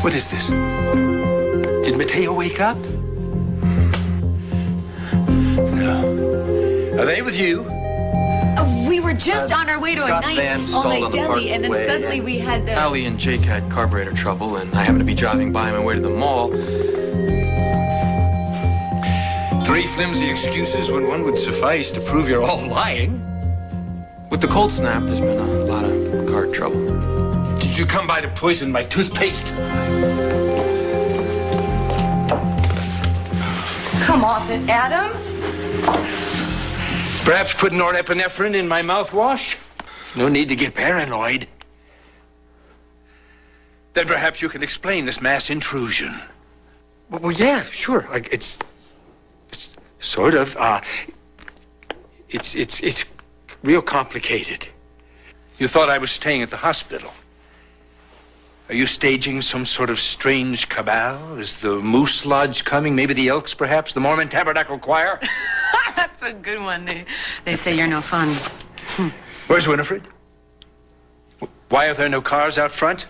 What is this? Did Mateo wake up? No. Are they with you? We were just on our way to a all-night deli, and then suddenly we had the... Allie and Jake had carburetor trouble, and I happened to be driving by on my way to the mall. 3 flimsy excuses when one would suffice to prove you're all lying. With the cold snap, there's been a lot of car trouble. Did you come by to poison my toothpaste? Come off it, Adam. Perhaps put norepinephrine in my mouthwash? No need to get paranoid. Then perhaps you can explain this mass intrusion. Well, yeah, sure. It's sort of. It's real complicated. You thought I was staying at the hospital. Are you staging some sort of strange cabal? Is the Moose Lodge coming? Maybe the Elks, perhaps? The Mormon Tabernacle Choir? That's a good one. They say you're no fun. Where's Winifred? Why are there no cars out front?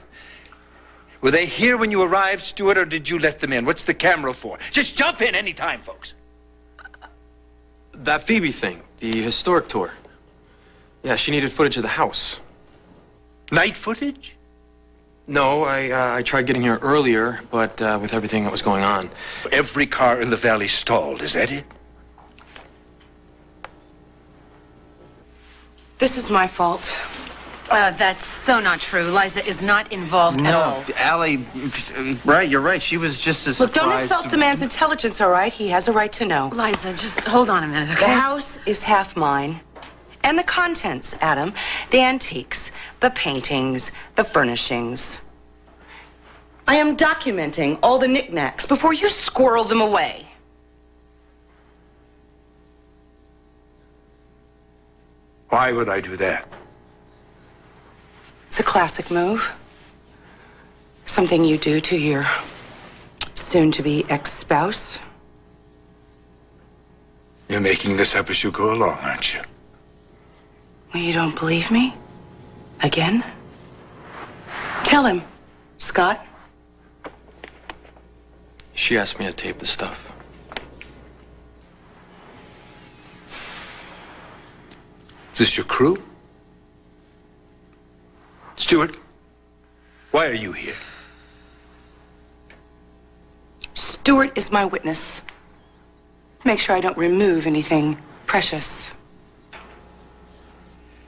Were they here when you arrived, Stuart, or did you let them in? What's the camera for? Just jump in any time, folks. That Phoebe thing, the historic tour. Yeah, she needed footage of the house. Night footage? No, I tried getting here earlier, but with everything that was going on. Every car in the valley stalled, is that it? This is my fault. That's so not true. Liza is not involved at all. No, Allie, right, you're right. She was just as Look, surprised. don't insult the man's intelligence, all right? He has a right to know. Liza, just hold on a minute, okay? The house is half mine. And the contents, Adam. The antiques, the paintings, the furnishings. I am documenting all the knickknacks before you squirrel them away. Why would I do that? It's a classic move. Something you do to your soon-to-be ex-spouse. You're making this up as you go along, aren't you? Well, you don't believe me? Again? Tell him, Scott. She asked me to tape the stuff. Is this your crew? Stuart, why are you here? Stuart is my witness. Make sure I don't remove anything precious.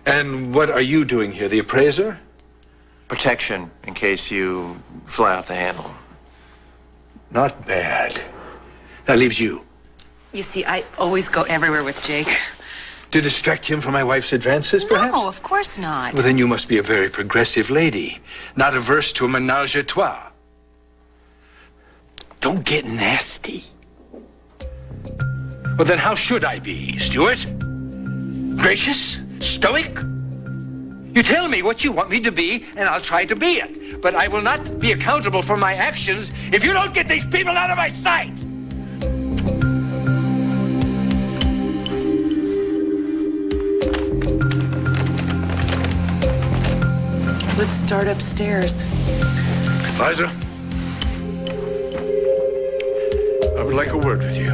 And what are you doing here, the appraiser? Protection in case you fly off the handle. Not bad. That leaves you. You see, I always go everywhere with Jake. To distract him from my wife's advances, perhaps? No, of course not. Well, then you must be a very progressive lady, not averse to a menage a trois. Don't get nasty. Well, then how should I be, Stuart? Gracious? Stoic? You tell me what you want me to be, and I'll try to be it. But I will not be accountable for my actions if you don't get these people out of my sight! Let's start upstairs. Liza, I would like a word with you.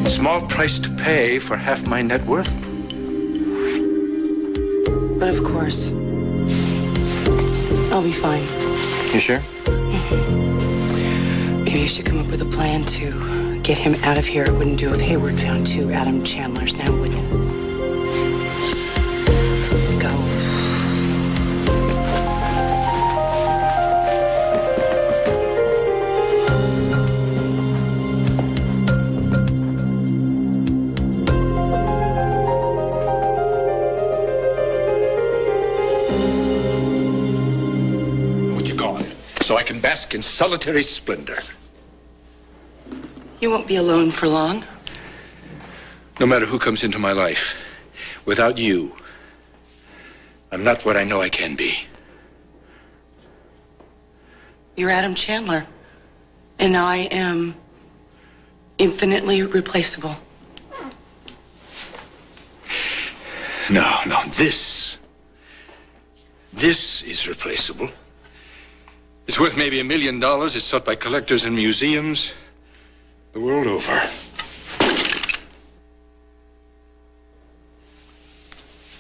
Small price to pay for half my net worth. But of course, I'll be fine. You sure? Maybe you should come up with a plan to get him out of here. It wouldn't do if Hayward found 2 Adam Chandlers now, wouldn't it? Go. So I can bask in solitary splendor. You won't be alone for long. No matter who comes into my life, without you, I'm not what I know I can be. You're Adam Chandler, and I am infinitely replaceable. This is replaceable. It's worth maybe $1 million. It's sought by collectors and museums the world over.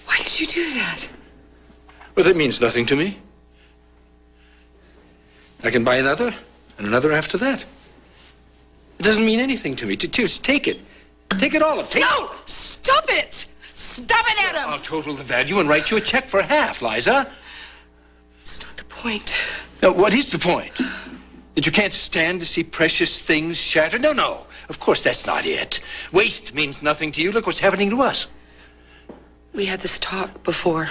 Why did you do that? Well, that means nothing to me. I can buy another and another after that. It doesn't mean anything to me. Just take it. Take it all. No! Stop it! Stop it, Adam! I'll total the value and write you a check for half, Liza. It's not the point. Now, what is the point? That you can't stand to see precious things shattered? No. Of course, that's not it. Waste means nothing to you. Look what's happening to us. We had this talk before.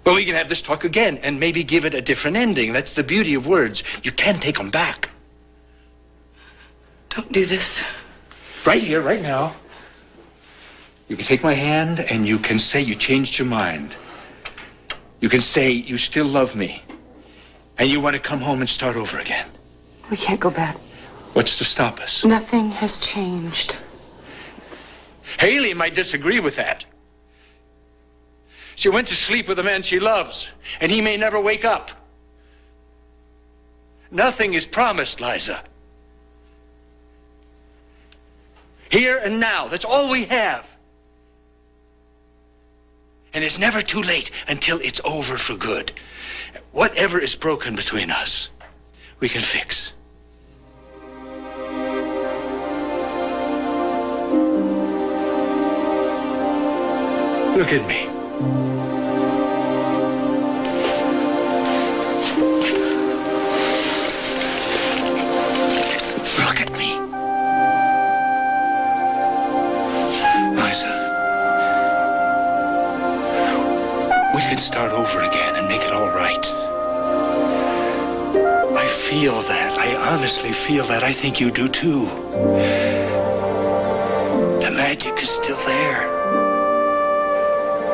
Well, we can have this talk again and maybe give it a different ending. That's the beauty of words. You can take them back. Don't do this. Right here, right now. You can take my hand and you can say you changed your mind. You can say you still love me. And you want to come home and start over again. We can't go back. What's to stop us? Nothing has changed. Haley might disagree with that. She went to sleep with a man she loves, and he may never wake up. Nothing is promised, Liza. Here and now, that's all we have. And it's never too late until it's over for good. Whatever is broken between us, we can fix. Look at me. Look at me. Liza, we can start over again and make it all right. I feel that. I honestly feel that. I think you do too. The magic is still there.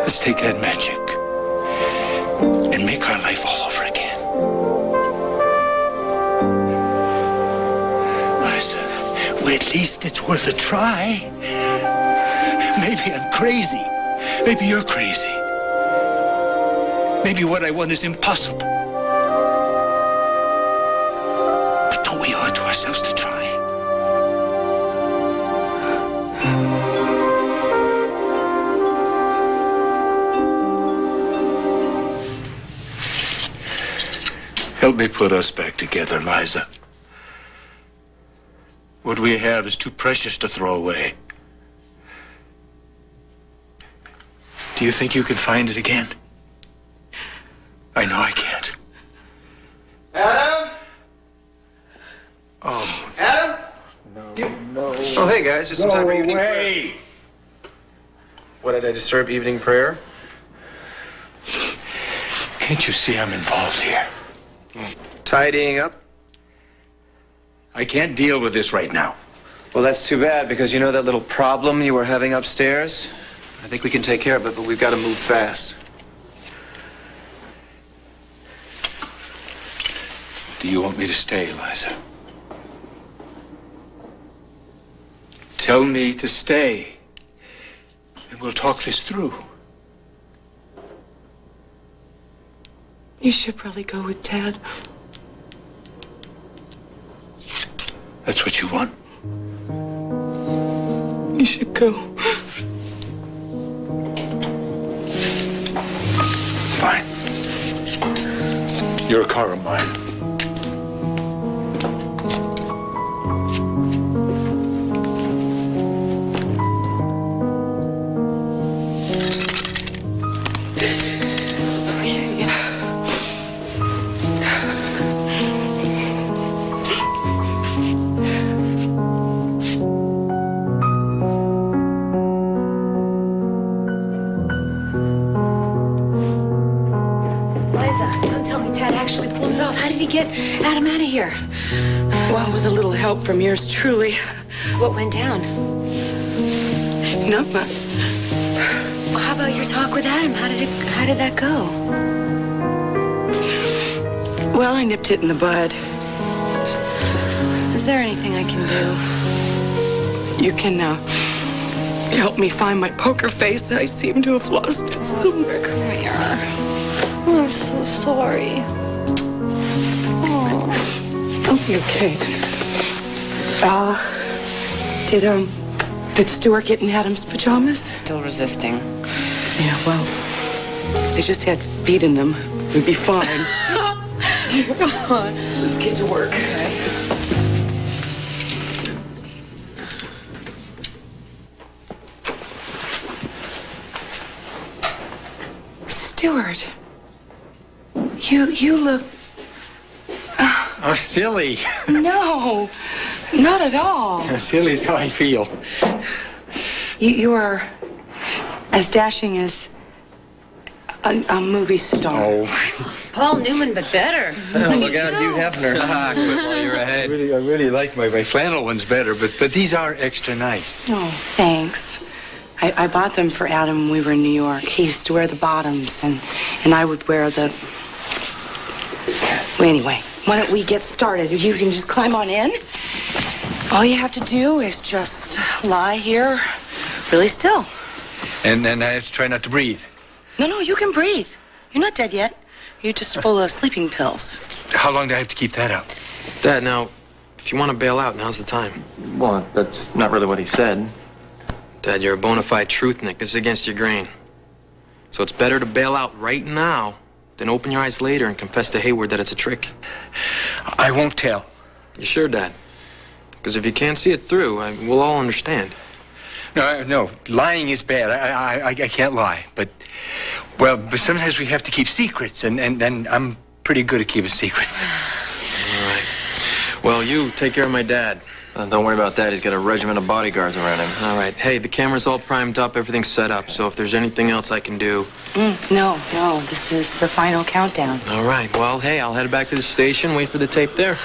Let's take that magic and make our life all over again. Liza, well, at least it's worth a try. Maybe I'm crazy. Maybe you're crazy. Maybe what I want is impossible. But don't we owe it to ourselves to try? Help me put us back together, Liza. What we have is too precious to throw away. Do you think you can find it again? I know I can't. Adam? Oh, Adam? No. Oh, hey, guys. Just in time for evening prayer. What, did I disturb evening prayer? Can't you see I'm involved here? Tidying up? I can't deal with this right now. Well, that's too bad, because you know that little problem you were having upstairs? I think we can take care of it, but we've got to move fast. Do you want me to stay, Liza? Tell me to stay, and we'll talk this through. You should probably go with Ted. That's what you want? You should go. Fine. You're a car of mine. Get Adam out of here. Well, with a little help from yours truly. What went down? Not much. Well, how about your talk with Adam? How did that go? Well, I nipped it in the bud. Is there anything I can do? You can help me find my poker face. I seem to have lost it somewhere. Here we are. I'm so sorry. Okay. Did Stuart get in Adam's pajamas? Still resisting. Yeah, well, they just had feet in them. We'd be fine. Come on. Let's get to work. Okay. Stuart, you look... Oh, silly. No, not at all. Silly's how I feel. You are as dashing as a movie star. Oh. Paul Newman, but better. Oh, look out, Hugh Hefner. Quit while you're ahead. I really like my flannel ones better, but these are extra nice. Oh, thanks. I bought them for Adam when we were in New York. He used to wear the bottoms, and I would wear the... Well, anyway, why don't we get started? You can just climb on in. All you have to do is just lie here really still. And I have to try not to breathe. No, you can breathe. You're not dead yet. You're just full of sleeping pills. How long do I have to keep that up? Dad, now, if you want to bail out, now's the time. Well, that's not really what he said. Dad, you're a bona fide truthnik. This is against your grain. So it's better to bail out right now than open your eyes later and confess to Hayward that it's a trick. I won't tell. You sure, Dad? Because if you can't see it through, we'll all understand. No, lying is bad. I can't lie. But sometimes we have to keep secrets, and I'm pretty good at keeping secrets. All right. Well, you take care of my dad. Don't worry about that. He's got a regiment of bodyguards around him. All right. Hey, the camera's all primed up. Everything's set up. So if there's anything else I can do... No. This is the final countdown. All right. Well, hey, I'll head back to the station, wait for the tape there.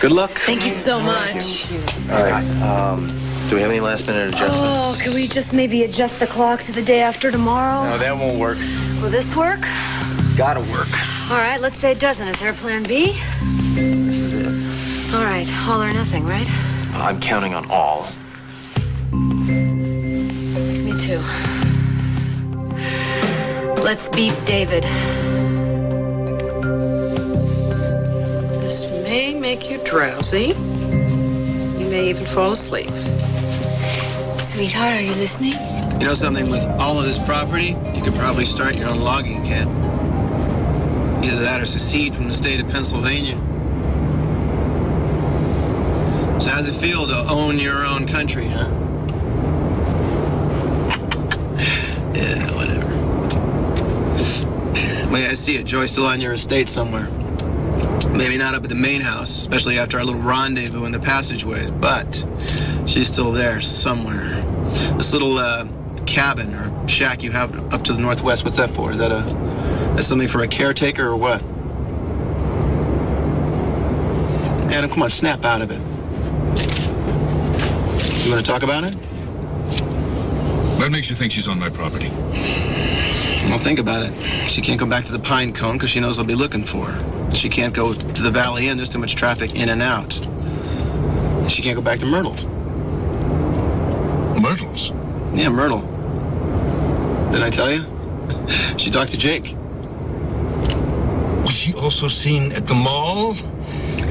Good luck. Thank you so much. All right. Do we have any last-minute adjustments? Oh, can we just maybe adjust the clock to the day after tomorrow? No, that won't work. Will this work? Gotta work. All right, let's say it doesn't. Is there a plan B? This is it. All right, all or nothing, right? I'm counting on all. Me too. Let's beat David. This may make you drowsy. You may even fall asleep. Sweetheart, are you listening? You know something, with all of this property, you could probably start your own logging camp. Either that or secede from the state of Pennsylvania. So how's it feel to own your own country, huh? Yeah, whatever. Wait, I see it. Joy's still on your estate somewhere. Maybe not up at the main house, especially after our little rendezvous in the passageways, but she's still there somewhere. This little cabin or shack you have up to the northwest, what's that for? Is that that's something for a caretaker or what? Adam, come on, snap out of it. You want to talk about it? What makes you think she's on my property? Well, think about it. She can't go back to the Pine Cone because she knows I'll be looking for her. She can't go to the Valley Inn. There's too much traffic in and out. She can't go back to Myrtle's. Myrtle's? Yeah, Myrtle. Didn't I tell you? She talked to Jake. Was she also seen at the mall?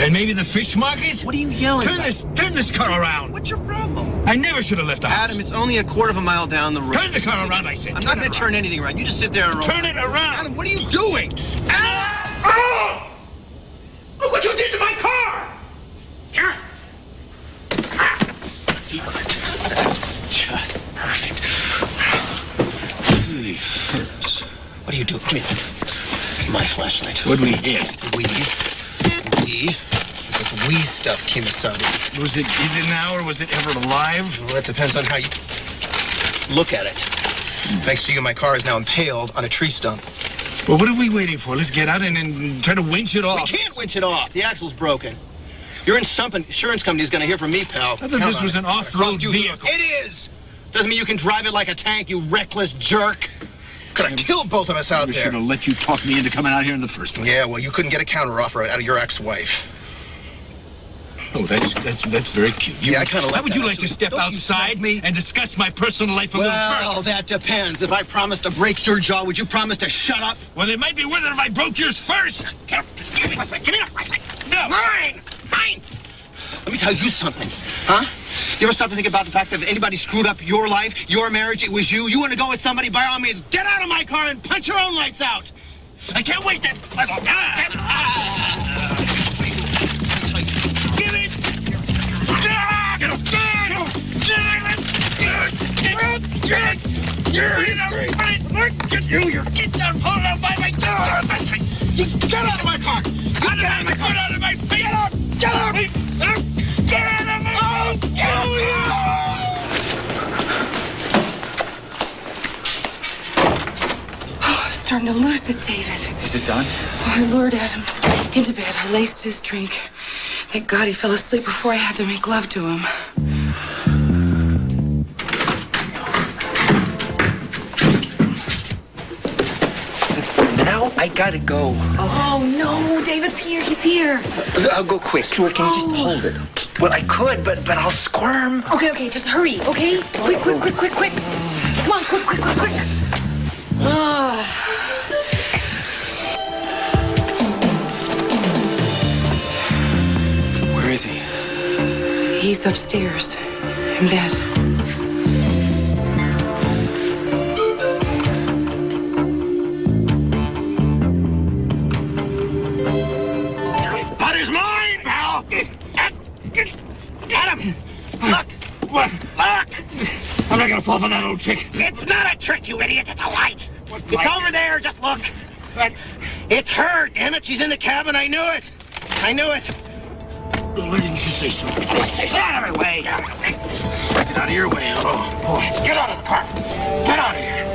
And maybe the fish market? What are you yelling Turn this car around. What's your problem? I never should have left the house. Adam, it's only a quarter of a mile down the road. Turn the car around, I said. I'm not going to turn anything around. You just sit there and roll. Turn it around. Adam, what are you doing? Oh! Look what you did to my car! Here. That's just perfect. Really hurts. What are you doing? Give me that. It's my flashlight. What'd we hit? This wee stuff, Kim Saudi. Is it now or was it ever alive? Well, that depends on how you look at it. Thanks to you, my car is now impaled on a tree stump. Well, what are we waiting for? Let's get out and try to winch it off. We can't winch it off. The axle's broken. Your insurance company's going to hear from me, pal. I thought this was an off-road vehicle. It is. Doesn't mean you can drive it like a tank, you reckless jerk. Could have killed both of us out We there. should have let you talk me into coming out here in the first place. Yeah, well, you couldn't get a counteroffer out of your ex-wife. Oh, that's very cute. Yeah, I kind of like How would you that, like to actually. step Don't you outside smack me? and discuss my personal life a little Well, further? that depends. If I promise to break your jaw, would you promise to shut up? Well, it might be worth it if I broke yours first. Give me the flashlight. No. Mine! Let me tell you something, huh? You ever stop to think about the fact that if anybody screwed up your life, your marriage, it was you? You want to go with somebody, by all means, get out of my car and punch your own lights out! I can't wait that. Give it. Get down, pull it out by my door. You get out of my car! Get out of my car, out of my face. Get out! Get out! Get out of my I'll kill you! Oh, I'm starting to lose it, David. Is it done? Oh, I lured Adam into bed. I laced his drink. Thank God he fell asleep before I had to make love to him. Now I gotta go. Oh, no, David's here. He's here. I'll go quick. Stuart, can you just hold it? Well, I could, but I'll squirm. Okay, just hurry, okay? Quick. Come on, quick. Where is he? He's upstairs in bed. That is mine, pal! Adam! Look! What? Look! I'm not gonna fall for that old trick. It's not a trick, you idiot! It's a light! It's light? over there, just look! What? It's her, damn it! She's in the cabin, I knew it! I knew it! Why didn't you say so? Get out of my way! Get out of your way, oh boy! Get out of the car! Get out of here!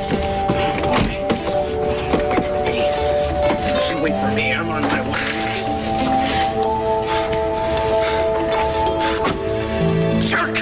Wait for me. Listen, wait for me, I'm on my way. Jerk!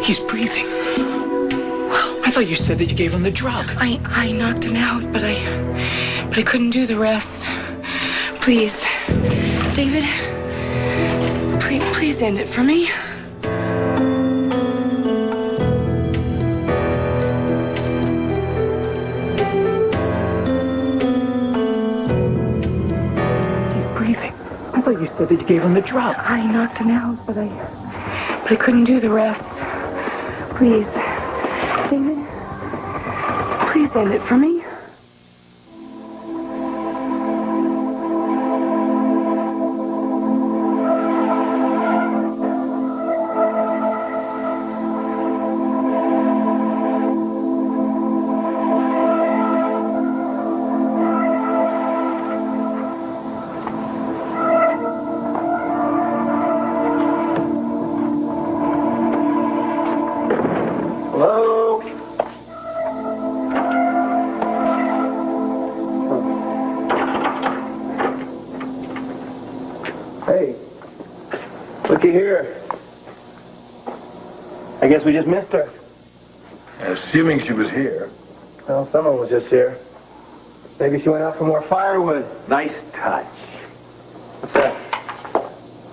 He's breathing. Well, I thought you said that you gave him the drug. I knocked him out, but I couldn't do the rest. Please, David, please end it for me. He's breathing. I thought you said that you gave him the drug. I knocked him out, but I couldn't do the rest. Please, David, please end it for me. Hello? Hey, looky here. I guess we just missed her. Assuming she was here. Well, someone was just here. Maybe she went out for more firewood. Nice touch. What's that?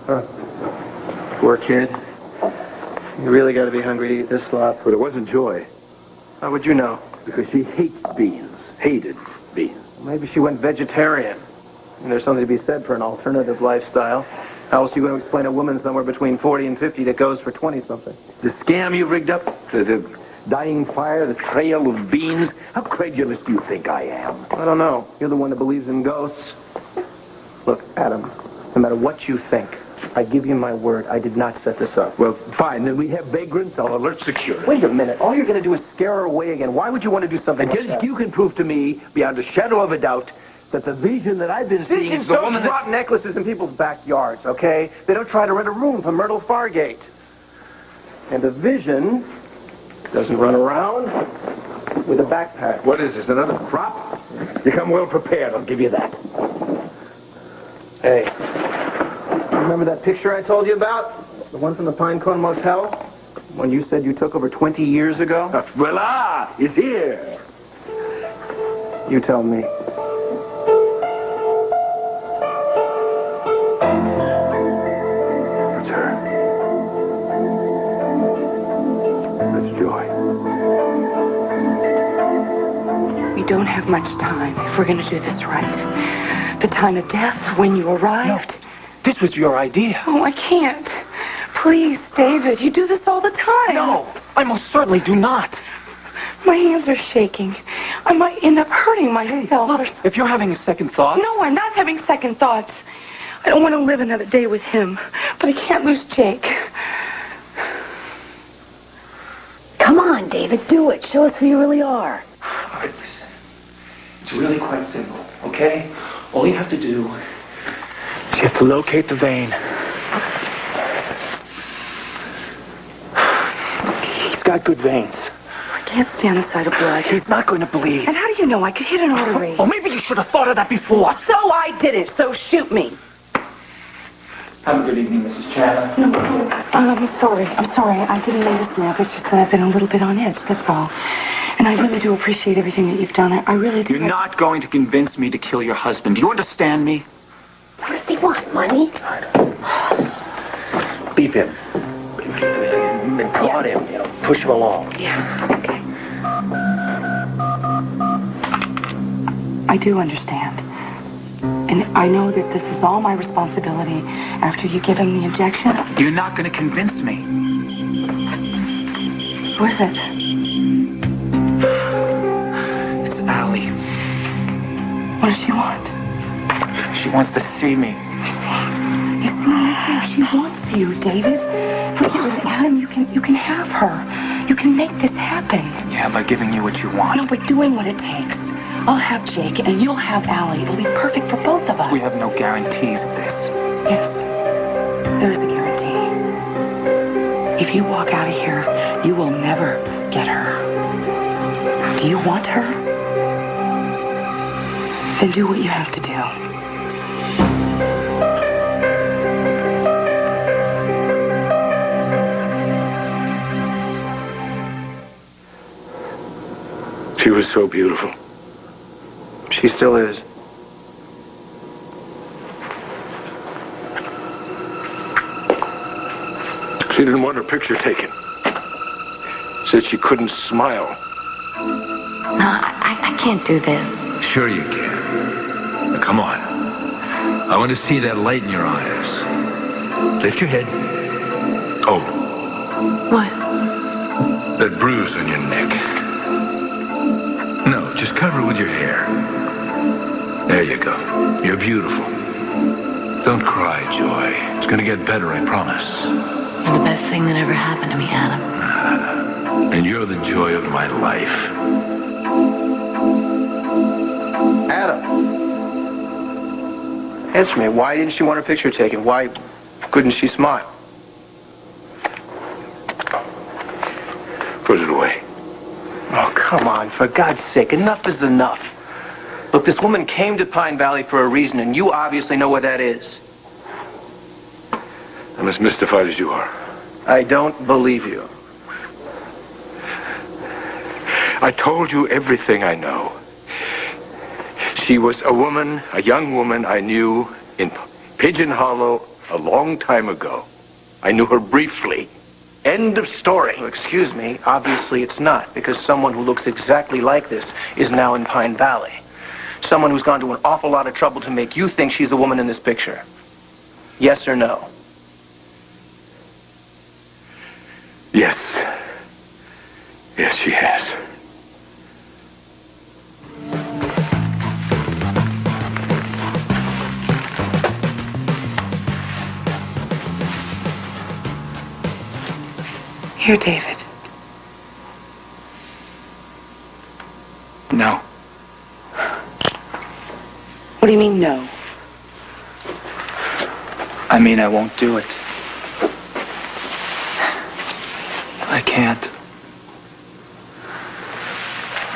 Huh. Poor kid. You really got to be hungry to eat this slop. But it wasn't Joy, How would you know? because she hates beans. Hated beans. Maybe she went vegetarian. And there's something to be said for an alternative lifestyle. How else are you going to explain a woman somewhere between 40 and 50 that goes for 20-something? The scam you rigged up, the dying fire, the trail of beans. How credulous do you think I am? I don't know. You're the one that believes in ghosts. Look, Adam, no matter what you think, I give you my word, I did not set this up. Well, fine. Then we have vagrants. I'll alert security. Wait a minute. All you're going to do is scare her away again. Why would you want to do something like Until that? you can prove to me, beyond a shadow of a doubt, that the vision that I've been seeing is the don't woman drop necklaces in people's backyards, okay? They don't try to rent a room from Myrtle Fargate. And the vision doesn't run around with a backpack. What is this, another prop? You come well prepared, I'll give you that. Hey, remember that picture I told you about? The one from the Pinecone Motel? When you said you took over 20 years ago? Voila! It's here. You tell me. That's her. That's Joy. We don't have much time if we're going to do this right. The time of death, when you arrived. No, this was your idea. Oh, I can't. Please, David, you do this all the time. No, I most certainly do not. My hands are shaking. I might end up hurting myself. Look, if you're having second thoughts... No, I'm not having second thoughts. I don't want to live another day with him, but I can't lose Jake. Come on, David, do it. Show us who you really are. All right, listen. It's really quite simple, okay? All you have to do is you have to locate the vein. He's got good veins. I can't stand the sight of blood. He's not going to bleed. And how do you know? I could hit an artery. Oh, maybe you should have thought of that before. So I did it, so shoot me. Have a good evening, Mrs. Chandler. No, I'm sorry. I didn't mean to snap. It's just that I've been a little bit on edge, that's all. And I really do appreciate everything that you've done. I really do. You're not going to convince me to kill your husband. Do you understand me? What does he want, money? Leave him. And prod him, push him along. Yeah, okay. I do understand. And I know that this is all my responsibility after you give him the injection. You're not going to convince me. Who is it? It's Allie. What does she want? She wants to see me. You see, nothing. She wants you, David. Look, with Adam, you can have her. You can make this happen. Yeah, by giving you what you want. No, but doing what it takes. I'll have Jake, and you'll have Allie. It'll be perfect for both of us. We have no guarantees of this. Yes, there is a guarantee. If you walk out of here, you will never get her. Do you want her? Then do what you have to do. She was so beautiful. She still is. She didn't want her picture taken. Said she couldn't smile. No, I can't do this. Sure you can. Now, come on. I want to see that light in your eyes. Lift your head. Oh, What? that bruise on your neck. No, just cover it with your hair. There you go. You're beautiful. Don't cry, Joy. It's going to get better, I promise. You're the best thing that ever happened to me, Adam. And you're the joy of my life. Adam. Answer me. Why didn't she want her picture taken? Why couldn't she smile? Put it away. Oh, come on. For God's sake, enough is enough. Look, this woman came to Pine Valley for a reason, and you obviously know what that is. I'm as mystified as you are. I don't believe you. I told you everything I know. She was a woman, a young woman I knew in Pigeon Hollow a long time ago. I knew her briefly. End of story. Well, excuse me. Obviously it's not, because someone who looks exactly like this is now in Pine Valley. Someone who's gone to an awful lot of trouble to make you think she's the woman in this picture. Yes or no? Yes. Yes, she has. Here, David. No. What do you mean, no? I mean, I won't do it. I can't.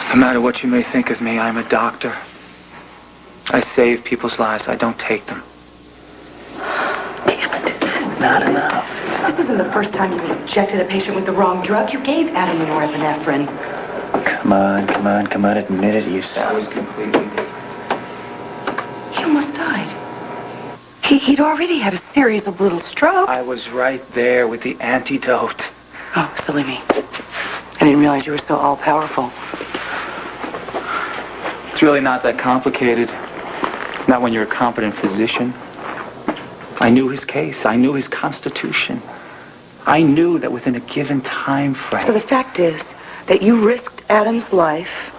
No matter what you may think of me, I'm a doctor. I save people's lives. I don't take them. Damn it. Not enough. This isn't the first time you injected a patient with the wrong drug. You gave Adam norepinephrine. Come on. Admit it. That was completely... He almost died. He'd already had a series of little strokes. I was right there with the antidote. Oh, silly me. I didn't realize you were so all-powerful. It's really not that complicated. Not when you're a competent physician. I knew his case. I knew his constitution. I knew that within a given time frame... So the fact is that you risked Adam's life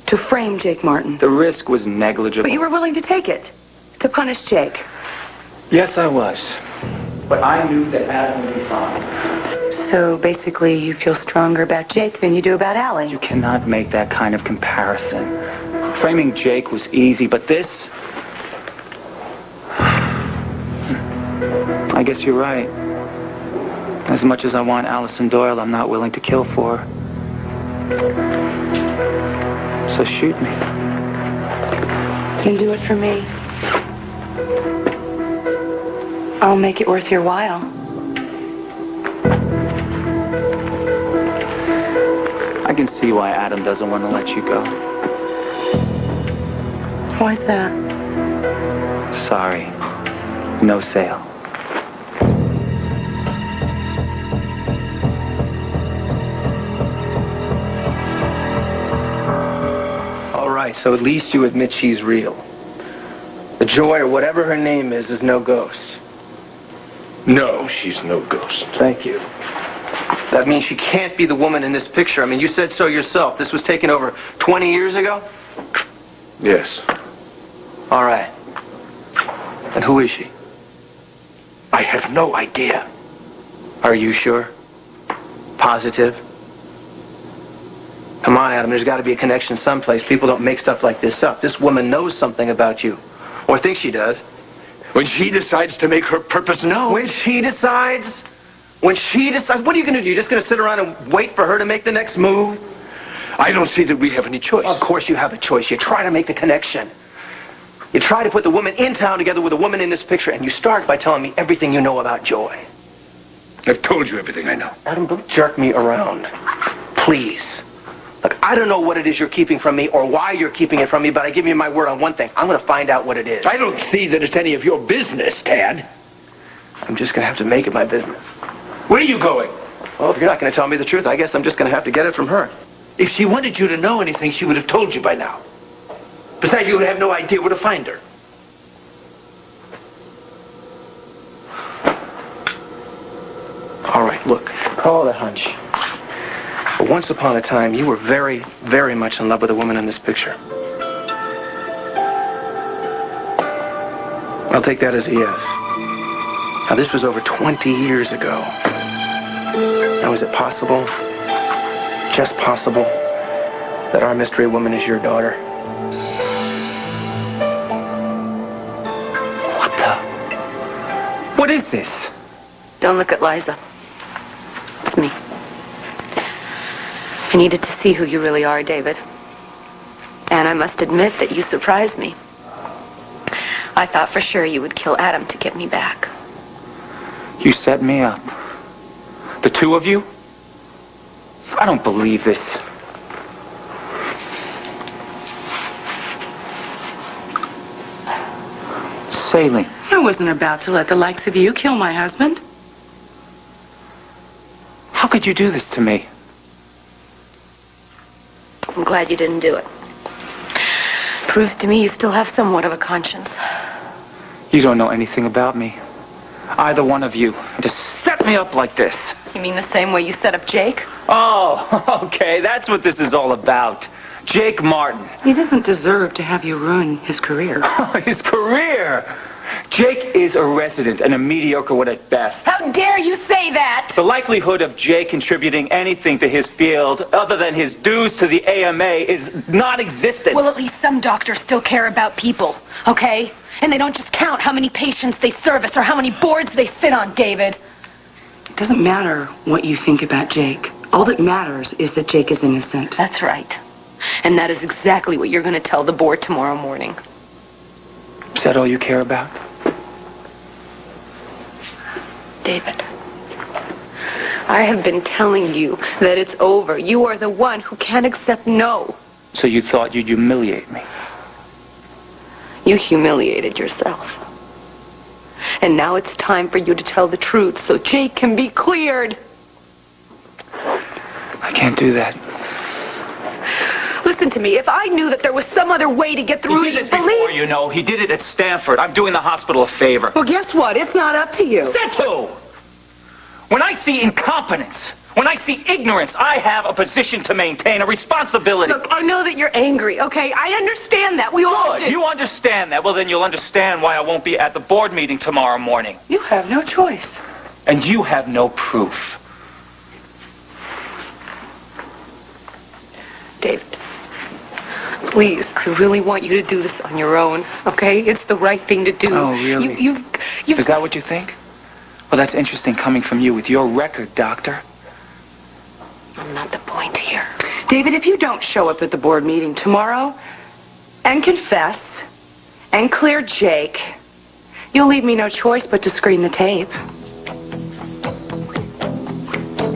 to frame Jake Martin. The risk was negligible. But you were willing to take it, to punish Jake. Yes, I was. But I knew that Adam would be fine. So basically you feel stronger about Jake than you do about Allie. You cannot make that kind of comparison. Framing Jake was easy, but this... I guess you're right. As much as I want Allison Doyle, I'm not willing to kill for her. So shoot me. You can do it for me. I'll make it worth your while. I can see why Adam doesn't want to let you go. Why's that? Sorry. No sale. All right, so at least you admit she's real. The Joy, or whatever her name is no ghost. No, she's no ghost. Thank you. That means she can't be the woman in this picture. I mean, you said so yourself. This was taken over 20 years ago? Yes. All right. And who is she? I have no idea. Are you sure? Positive? Come on, Adam, there's got to be a connection someplace. People don't make stuff like this up. This woman knows something about you. Or thinks she does. When she decides to make her purpose known. When she decides? What are you going to do? You're just going to sit around and wait for her to make the next move? I don't see that we have any choice. Of course you have a choice. You try to make the connection. You try to put the woman in town together with the woman in this picture, and you start by telling me everything you know about Joy. I've told you everything I know. Adam, don't jerk me around. Please. Look, I don't know what it is you're keeping from me or why you're keeping it from me, but I give you my word on one thing. I'm going to find out what it is. I don't see that it's any of your business, Tad. I'm just going to have to make it my business. Where are you going? Well, if you're not going to tell me the truth, I guess I'm just going to have to get it from her. If she wanted you to know anything, she would have told you by now. Besides, you would have no idea where to find her. All right, look, call it a hunch. But once upon a time, you were very, very much in love with the woman in this picture. I'll take that as a yes. Now, this was over 20 years ago. Now, is it possible, just possible, that our mystery woman is your daughter? What is this? Don't look at Liza. It's me. I needed to see who you really are, David. And I must admit that you surprised me. I thought for sure you would kill Adam to get me back. You set me up. The two of you? I don't believe this. Sailing. I wasn't about to let the likes of you kill my husband. How could you do this to me? I'm glad you didn't do it. Proves to me you still have somewhat of a conscience. You don't know anything about me. Either one of you. Just set me up like this. You mean the same way you set up Jake? Oh, okay. That's what this is all about. Jake Martin. He doesn't deserve to have you ruin his career. His career? Jake is a resident and a mediocre one at best. How dare you say that? The likelihood of Jake contributing anything to his field other than his dues to the AMA is non-existent. Well, at least some doctors still care about people, okay? And they don't just count how many patients they service or how many boards they sit on, David. It doesn't matter what you think about Jake. All that matters is that Jake is innocent. That's right. And that is exactly what you're going to tell the board tomorrow morning. Is that all you care about? David, I have been telling you that it's over. You are the one who can't accept no. So you thought you'd humiliate me? You humiliated yourself. And now it's time for you to tell the truth so Jake can be cleared. I can't do that. Listen to me. If I knew that there was some other way to get through He did this before, you know. He did it at Stanford. I'm doing the hospital a favor. Well, guess what? It's not up to you. Says who? When I see incompetence, when I see ignorance, I have a position to maintain, a responsibility. Look, I know that you're angry, okay? I understand that. We all do. You understand that. Well, then you'll understand why I won't be at the board meeting tomorrow morning. You have no choice. And you have no proof. David, please, I really want you to do this on your own, okay? It's the right thing to do. Oh, really? Is that what you think? Well, that's interesting coming from you with your record, Doctor. I'm not the point here. David, if you don't show up at the board meeting tomorrow and confess and clear Jake, you'll leave me no choice but to screen the tape.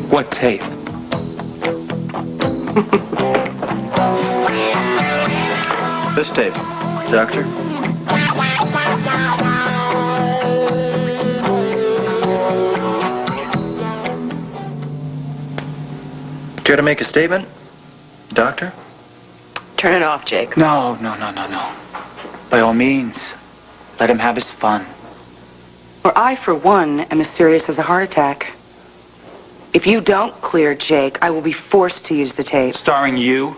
What tape? This tape, Doctor. Care to make a statement, Doctor? Turn it off, Jake. No. By all means, let him have his fun. Or I, for one, am as serious as a heart attack. If you don't clear Jake, I will be forced to use the tape. Starring you?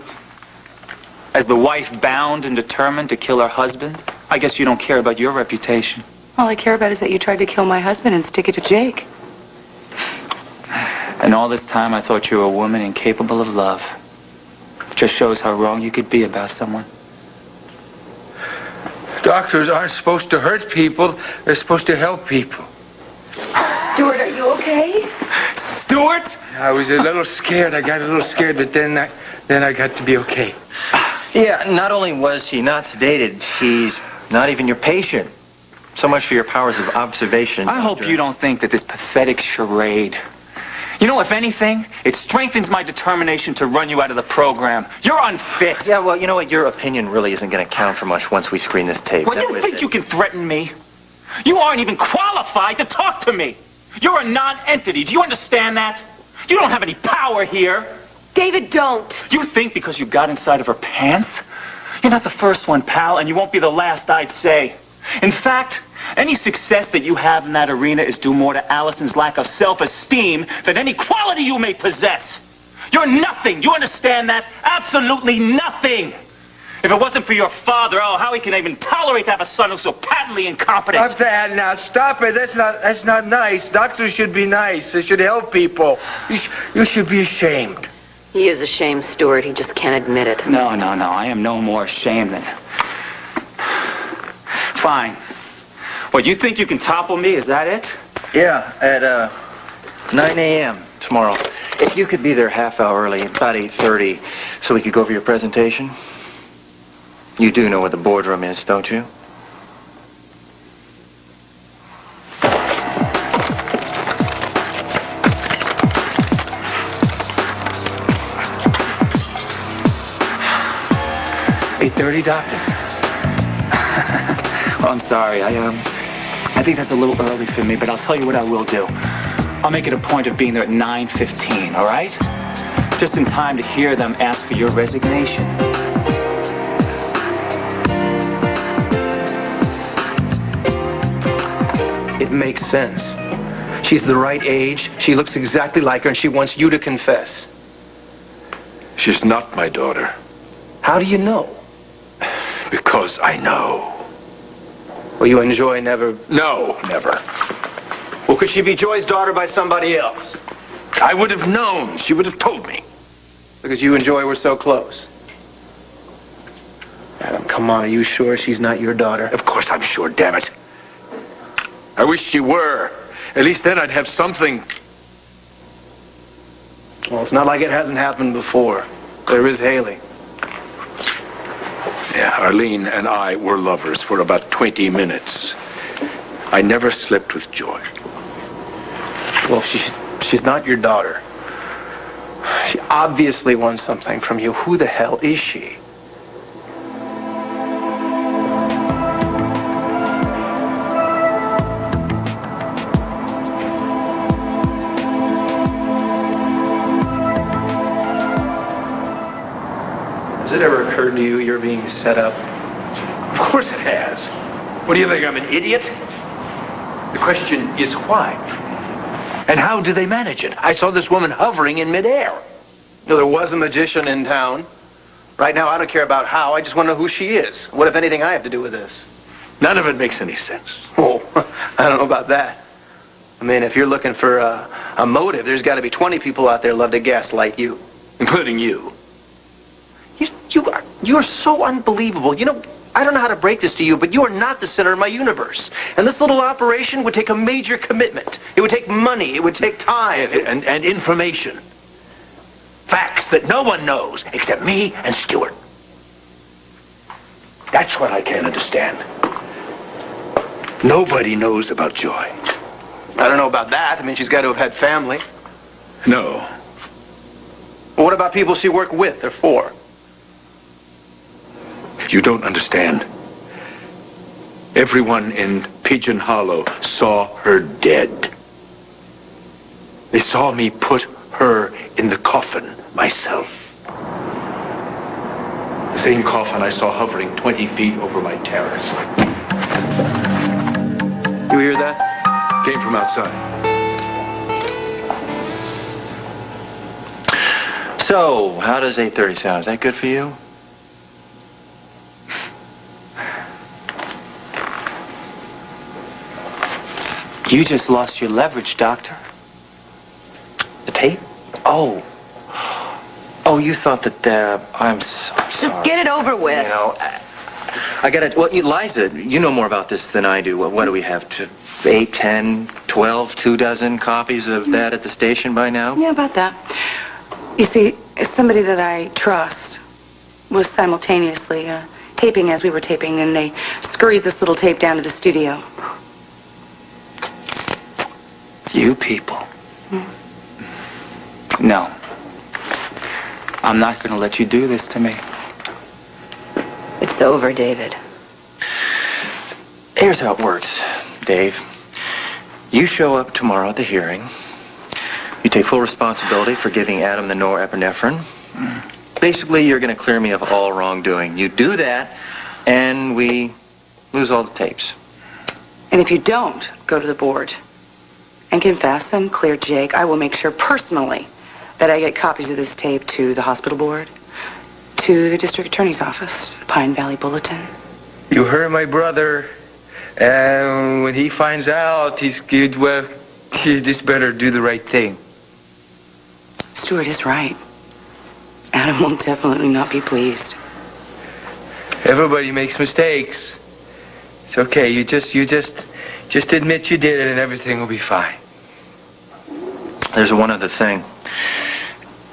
As the wife bound and determined to kill her husband? I guess you don't care about your reputation. All I care about is that you tried to kill my husband and stick it to Jake. And all this time I thought you were a woman incapable of love. Just shows how wrong you could be about someone. Doctors aren't supposed to hurt people. They're supposed to help people. Stuart, are you okay? Stuart? I was a little scared. I got a little scared, but then I got to be okay. Yeah, not only was he not sedated, he's not even your patient. So much for your powers of observation. I hope you don't think that this pathetic charade. You know, if anything, it strengthens my determination to run you out of the program. You're unfit. Yeah, well, you know what? Your opinion really isn't going to count for much once we screen this tape. Well, you think you can threaten me? You aren't even qualified to talk to me. You're a non-entity. Do you understand that? You don't have any power here. David, don't. You think because you got inside of her pants? You're not the first one, pal, and you won't be the last, I'd say. In fact, any success that you have in that arena is due more to Allison's lack of self-esteem than any quality you may possess. You're nothing. You understand that? Absolutely nothing. If it wasn't for your father, oh, how he can even tolerate to have a son who's so patently incompetent. Stop that now. Stop it. That's not nice. Doctors should be nice. They should help people. You should be ashamed. He is ashamed, Stuart. He just can't admit it. No. I am no more ashamed than... Fine. What, you think you can topple me? Is that it? Yeah, at 9 a.m. tomorrow. If you could be there half hour early, about 8:30, so we could go over your presentation. You do know where the boardroom is, don't you? $8:30, Doctor? Well, I'm sorry. I think that's a little early for me, but I'll tell you what I will do. I'll make it a point of being there at 9:15, all right? Just in time to hear them ask for your resignation. It makes sense. She's the right age, she looks exactly like her, and she wants you to confess. She's not my daughter. How do you know? Because I know. Well, you and Joy never... No, never. Well, could she be Joy's daughter by somebody else? I would have known. She would have told me. Because you and Joy were so close. Adam, come on, are you sure she's not your daughter? Of course I'm sure, damn it. I wish she were. At least then I'd have something. Well, it's not like it hasn't happened before. There is Haley. Yeah, Arlene and I were lovers for about 20 minutes. I never slept with Joy. Well, she's not your daughter. She obviously wants something from you. Who the hell is she? Has it ever occurred to you you're being set up? Of course it has. What do you think, I'm an idiot? The question is why? And how do they manage it? I saw this woman hovering in midair. You know, there was a magician in town. Right now, I don't care about how. I just want to know who she is. What, if anything, I have to do with this? None of it makes any sense. Oh, I don't know about that. I mean, if you're looking for a motive, there's got to be 20 people out there love to gaslight you. Including you. You're so unbelievable. You know, I don't know how to break this to you, but you are not the center of my universe. And this little operation would take a major commitment. It would take money. It would take time. And information. Facts that no one knows except me and Stuart. That's what I can't understand. Nobody knows about Joy. I don't know about that. I mean, she's got to have had family. No. Well, what about people she worked with or for? You don't understand. Everyone in Pigeon Hollow saw her dead. They saw me put her in the coffin myself. The same coffin I saw hovering 20 feet over my terrace. You hear that? Came from outside. So, how does 8:30 sound? Is that good for you? You just lost your leverage, Doctor. The tape? Oh. Oh, you thought that, I'm sorry. Just get it over with. You know, I gotta, well, Liza, you know more about this than I do. What do we have? 8, 10, 12, 24 copies of that at the station by now? Yeah, about that. You see, somebody that I trust was simultaneously taping as we were taping, and they scurried this little tape down to the studio. You people. No. I'm not going to let you do this to me. It's over, David. Here's how it works, Dave. You show up tomorrow at the hearing. You take full responsibility for giving Adam the norepinephrine. Basically, you're going to clear me of all wrongdoing. You do that, and we lose all the tapes. And if you don't go to the board and confess and clear Jake, I will make sure personally that I get copies of this tape to the hospital board, to the district attorney's office, the Pine Valley Bulletin. You heard my brother. And when he finds out, he's good. Well, you just better do the right thing. Stuart is right. Adam will definitely not be pleased. Everybody makes mistakes. It's okay. You just admit you did it, and everything will be fine. There's one other thing.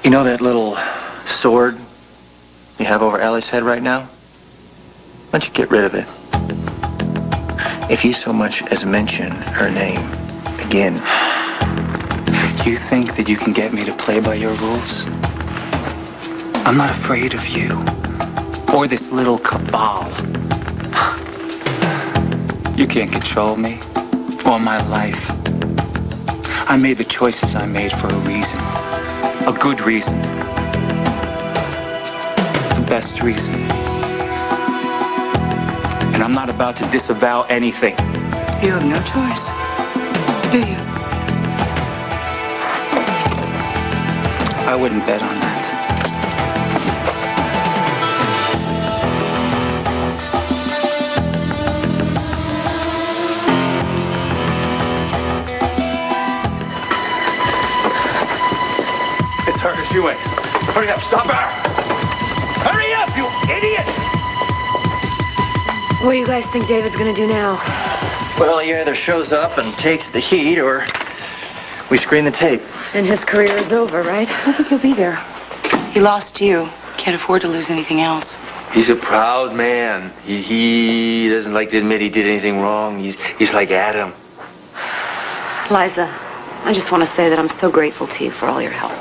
You know that little sword you have over Allie's head right now? Why don't you get rid of it? If you so much as mention her name again. You think that you can get me to play by your rules? I'm not afraid of you or this little cabal. You can't control me or my life. I made the choices I made for a reason. A good reason. The best reason. And I'm not about to disavow anything. You have no choice, do you? I wouldn't bet on that. you in. Hurry up, stop her! Hurry up, you idiot! What do you guys think David's gonna do now? Well, he either shows up and takes the heat, or we screen the tape. And his career is over, right? I don't think he'll be there. He lost you. Can't afford to lose anything else. He's a proud man. He doesn't like to admit he did anything wrong. He's like Adam. Liza, I just want to say that I'm so grateful to you for all your help.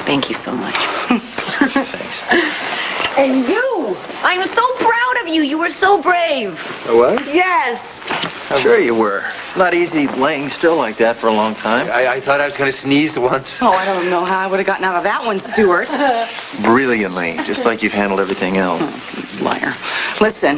Thank you so much. Thanks. And you! I'm so proud of you. You were so brave. I was? Yes. Sure you were. It's not easy laying still like that for a long time. I thought I was going to sneeze once. Oh, I don't know how I would have gotten out of that one, Stuart. Brilliantly, just like you've handled everything else. Liar. Listen,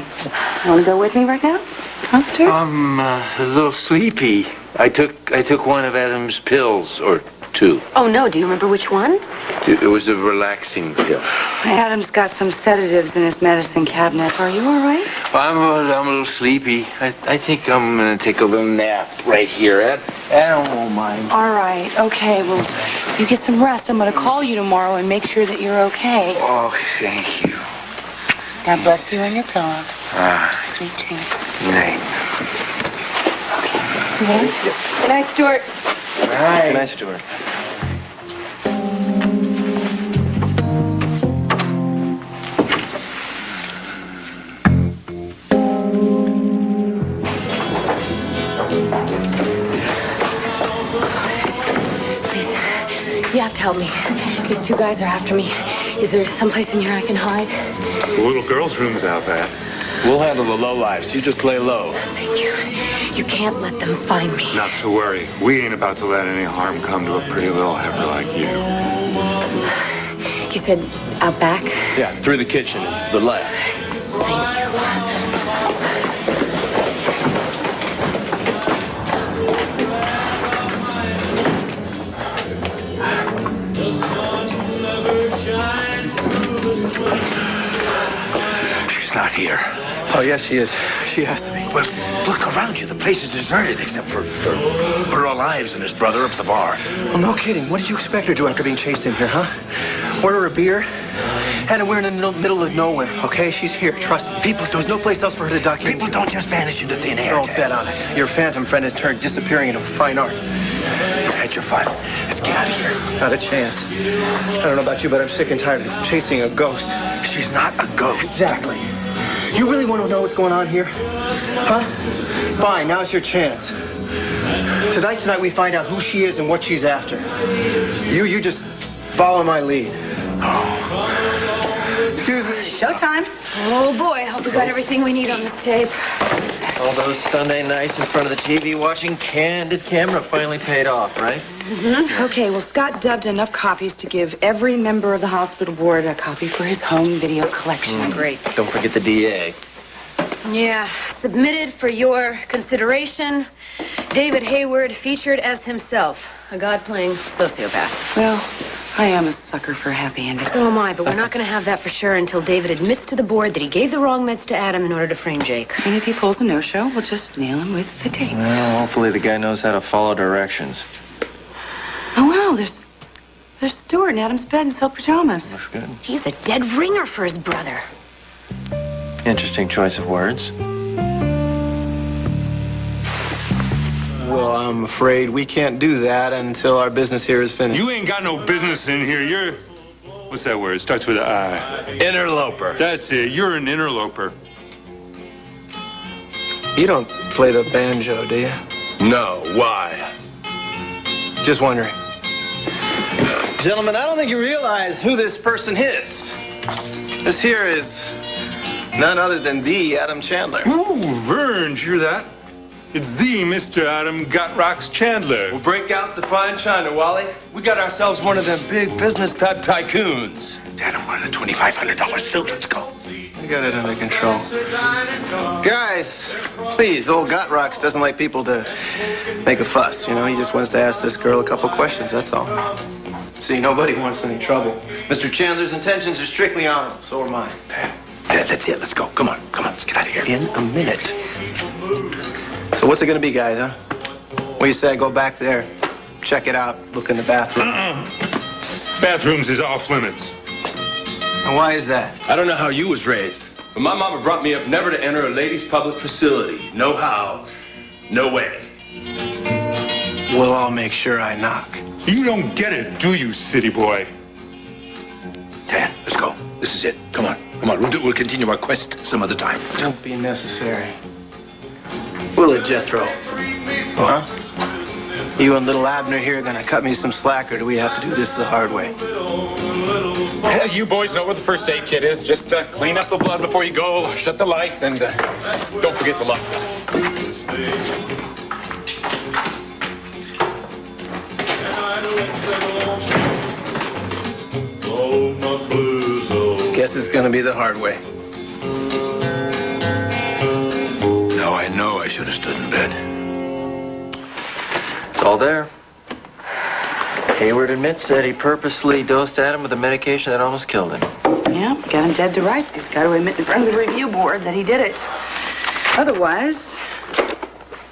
you want to go with me right now? Huh, Stuart? I'm a little sleepy. I took one of Adam's pills, or two. Oh, no. Do you remember which one? It was a relaxing pill. Adam's got some sedatives in his medicine cabinet. Are you all right? I'm a little sleepy. I think I'm going to take a little nap right here. Adam won't mind. All right. Okay. Well, you get some rest. I'm going to call you tomorrow and make sure that you're okay. Oh, thank you. God bless you and your pillow. Sweet dreams. Good night. Okay. Good night, Stuart. Good Nice, Stuart. You have to help me. These two guys are after me. Is there someplace in here I can hide? The little girl's room's out back. We'll handle the lowlifes. You just lay low. Thank you. You can't let them find me. Not to worry. We ain't about to let any harm come to a pretty little heifer like you. You said out back? Yeah, through the kitchen and to the left. Thank you. She's not here. Oh, yes, she is. She has to be. Well, look around you. The place is deserted except for Burl Ives and his brother up the bar. Well, no kidding. What did you expect her to do after being chased in here, huh? Order a beer? Hannah, we're in the middle of nowhere, okay? She's here. Trust me. There's no place else for her to duck into. People don't just vanish into thin air. Don't bet on it. Your phantom friend has turned disappearing into fine art. Had your fun. Let's get out of here. Not a chance. I don't know about you, but I'm sick and tired of chasing a ghost. She's not a ghost. Exactly. You really want to know what's going on here? Huh? Fine, now's your chance. Tonight we find out who she is and what she's after. You just follow my lead. Oh. Excuse me. Showtime. Oh, boy. Hope we got everything we need on this tape. All those Sunday nights in front of the TV watching Candid Camera finally paid off, right? Mm-hmm. Okay, well, Scott dubbed enough copies to give every member of the hospital board a copy for his home video collection. Great. Don't forget the DA. Yeah. Submitted for your consideration. David Hayward featured as himself. A God-playing sociopath. Well, I am a sucker for a happy ending. So am I, but we're not going to have that for sure until David admits to the board that he gave the wrong meds to Adam in order to frame Jake. And if he pulls a no-show, we'll just nail him with the tape. Well, hopefully the guy knows how to follow directions. Oh, wow, there's Stuart in Adam's bed in silk pajamas. Looks good. He's a dead ringer for his brother. Interesting choice of words. Well, I'm afraid we can't do that until our business here is finished. You ain't got no business in here. You're... What's that word? It starts with an I. Interloper. That's it. You're an interloper. You don't play the banjo, do you? No. Why? Just wondering. Gentlemen, I don't think you realize who this person is. This here is none other than the Adam Chandler. Ooh, Vern, hear that? It's the Mr. Adam Got Rocks Chandler. We'll break out the fine china, Wally. We got ourselves one of them big business-type tycoons. Dad, I wanted a $2,500 suit. Let's go. We got it under control. Guys, please, old Got Rocks doesn't like people to make a fuss, you know? He just wants to ask this girl a couple questions, that's all. See, nobody wants any trouble. Mr. Chandler's intentions are strictly honorable, so are mine. Dad, that's it. Let's go. Come on, let's get out of here. In a minute. So what's it gonna be, guys, huh? What do you say I go back there, check it out, look in the bathroom? Bathrooms is off limits. And why is that? I don't know how you was raised, but my mama brought me up never to enter a ladies' public facility. No how, no way. We'll all make sure I knock. You don't get it, do you, city boy? Tad, let's go. This is it. Come on. Come on. We'll continue our quest some other time. Don't be necessary. Will it, Jethro? Huh? You and little Abner here gonna cut me some slack, or do we have to do this the hard way? Yeah, you boys know where the first aid kit is. Just clean up the blood before you go, shut the lights, and don't forget to lock them. Guess it's gonna be the hard way. Now I know I should have stood in bed. It's all there. Hayward admits that he purposely dosed Adam with a medication that almost killed him. Yeah, got him dead to rights. He's got to admit in front of the review board that he did it. Otherwise,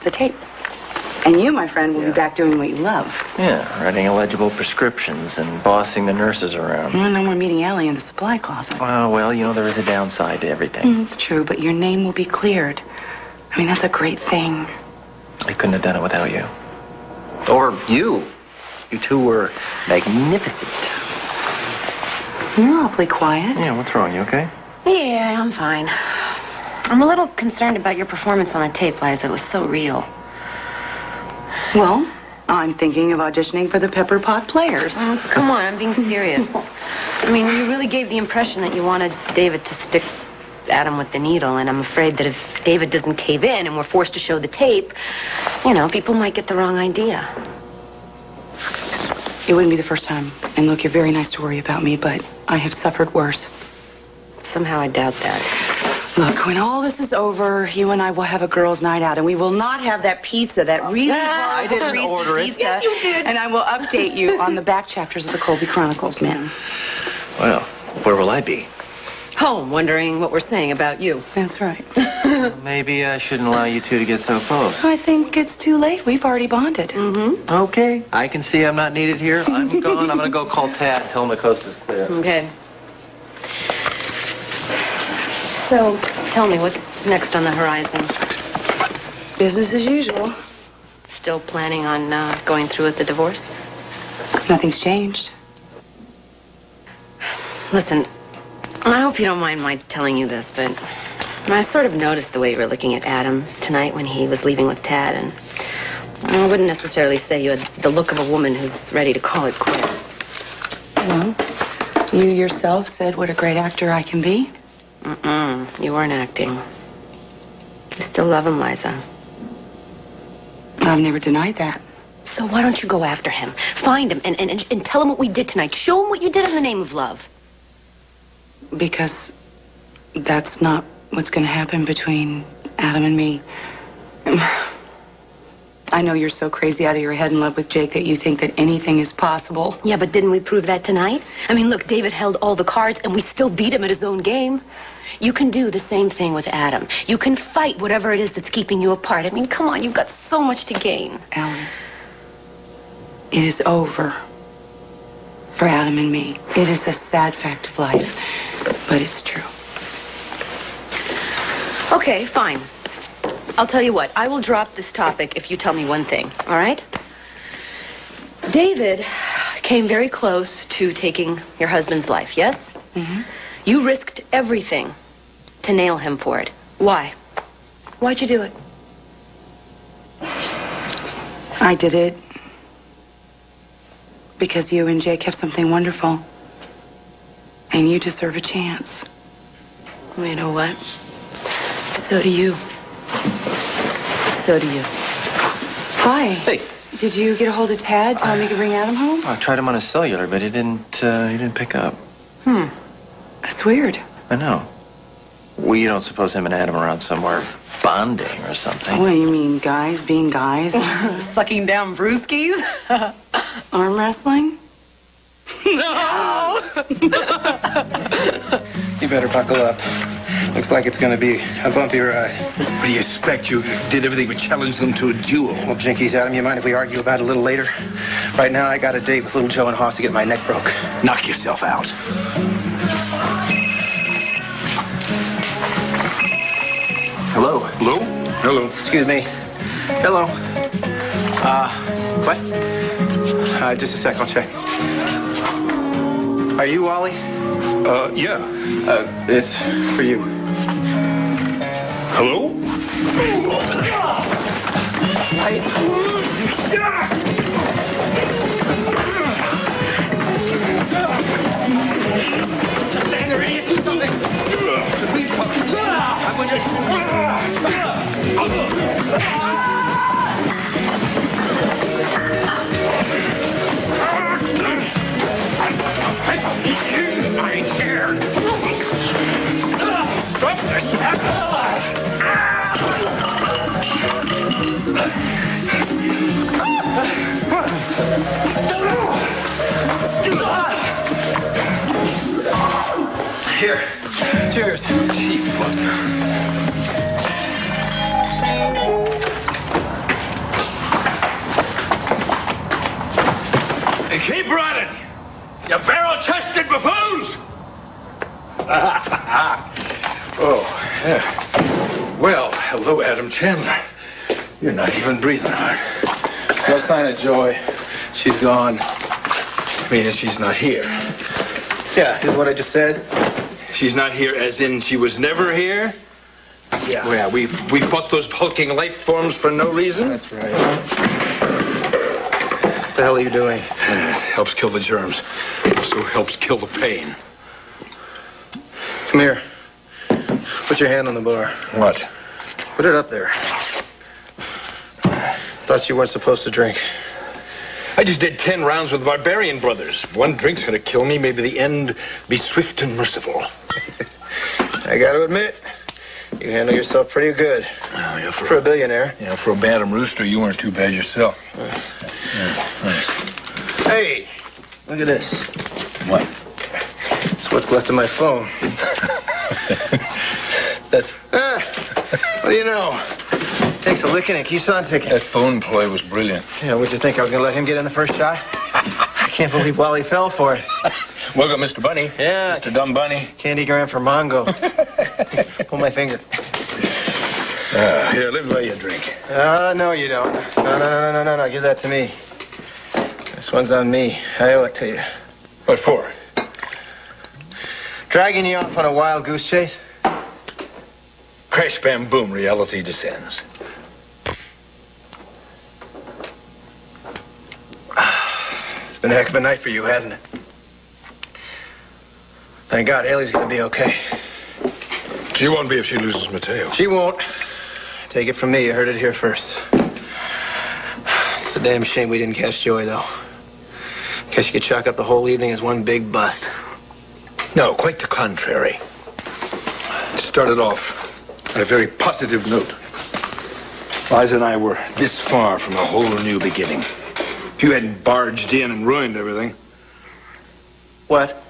the tape. And you, my friend, will be back doing what you love. Yeah, writing illegible prescriptions and bossing the nurses around. Well, no more meeting Allie in the supply closet. Well, you know, there is a downside to everything. It's true, but your name will be cleared. I mean, that's a great thing. I couldn't have done it without you. Or you. You two were magnificent. You're awfully quiet. Yeah, what's wrong? You okay? Yeah, I'm fine. I'm a little concerned about your performance on the tape, Liza. It was so real. Well, I'm thinking of auditioning for the Pepper Pot Players. Oh, come on, I'm being serious. I mean, you really gave the impression that you wanted David to stick Adam with the needle, and I'm afraid that if David doesn't cave in and we're forced to show the tape, you know, people might get the wrong idea. It wouldn't be the first time. And look, you're very nice to worry about me, but I have suffered worse. Somehow I doubt that. Look, when all this is over, you and I will have a girls' night out, and we will not have that pizza, that really I didn't order it. pizza. Yes, you did. And I will update you on the back chapters of the Colby Chronicles, ma'am. Well, where will I be? Home, wondering what we're saying about you. That's right. Maybe I shouldn't allow you two to get so close. I think it's too late. We've already bonded. Mm-hmm. Okay, I can see I'm not needed here. I'm gone. I'm gonna go call Tad and tell him the coast is clear. Okay. So, tell me, what's next on the horizon? Business as usual. Still planning on going through with the divorce? Nothing's changed. Listen, I hope you don't mind my telling you this, but I sort of noticed the way you were looking at Adam tonight when he was leaving with Tad, and I wouldn't necessarily say you had the look of a woman who's ready to call it quits. Well, you yourself said what a great actor I can be. You weren't acting. You still love him, Liza. I've never denied that. So why don't you go after him? Find him and tell him what we did tonight. Show him what you did in the name of love. Because that's not what's going to happen between Adam and me. I know you're so crazy out of your head in love with Jake that you think that anything is possible. Yeah, but didn't we prove that tonight? I mean, look, David held all the cards and we still beat him at his own game. You can do the same thing with Adam. You can fight whatever it is that's keeping you apart. I mean, come on, you've got so much to gain. Ellen, it is over for Adam and me. It is a sad fact of life, but it's true. Okay, fine. I'll tell you what. I will drop this topic if you tell me one thing, all right? David came very close to taking your husband's life, yes? Mm-hmm. You risked everything to nail him for it. Why? Why'd you do it? I did it because you and Jake have something wonderful. And you deserve a chance. Well, you know what? So do you. So do you. Hi. Hey. Did you get a hold of Tad? Tell him he could bring Adam home? I tried him on his cellular, but he didn't pick up. That's weird. I know. Well, you don't suppose him and Adam are out somewhere bonding or something? What do you mean, guys being guys? Sucking down brewskis? Arm wrestling? No! You better buckle up. Looks like it's gonna be a bumpy ride. What do you expect? You did everything but challenge them to a duel. Well, Jinkies, Adam, you mind if we argue about it a little later? Right now, I got a date with little Joe and Hoss to get my neck broke. Knock yourself out. Hello? Hello? Hello. Excuse me. Hello. What? Just a sec, I'll check. Are you Wally? Yeah. It's for you. Hello? I ain't scared. Stop this. Here. Cheers. Cheap fuck. And keep running, you barrel-chested buffoons! Oh, yeah. Well, hello, Adam Chandler. You're not even breathing hard. No sign of Joy. She's gone. Meaning she's not here. Yeah, is what I just said. She's not here as in she was never here? Yeah. Well, we fought those hulking life forms for no reason? That's right. What the hell are you doing? It helps kill the germs. Also helps kill the pain. Come here. Put your hand on the bar. What? Put it up there. Thought you weren't supposed to drink. I just did 10 rounds with the Barbarian Brothers. If one drink's gonna kill me, maybe the end be swift and merciful. I gotta admit, you handle yourself pretty good. Oh, yeah, for a billionaire. Yeah, for a bantam rooster, you weren't too bad yourself. Yeah, thanks. Hey, look at this. What? It's what's left of my phone. That's... What do you know? Takes a licking and keeps on ticking. That phone play was brilliant. Yeah, what'd you think? I was gonna let him get in the first shot? I can't believe Wally fell for it. Welcome, Mr. Bunny. Yeah. Mr. Dumb Bunny. Candygram for Mongo. Pull my finger. Here, let me buy you a drink. No, you don't. No. Give that to me. This one's on me. I owe it to you. What for? Dragging you off on a wild goose chase? Crash, bam, boom, reality descends. It's been a heck of a night for you, hasn't it? Thank God Haley's gonna be okay. She won't be if she loses Mateo. She won't. Take it from me, you heard it here first. It's a damn shame we didn't catch Joey, though. Guess you could chalk up the whole evening as one big bust. No, quite the contrary. It started off on a very positive note. Liza and I were this far from a whole new beginning. If you hadn't barged in and ruined everything. What?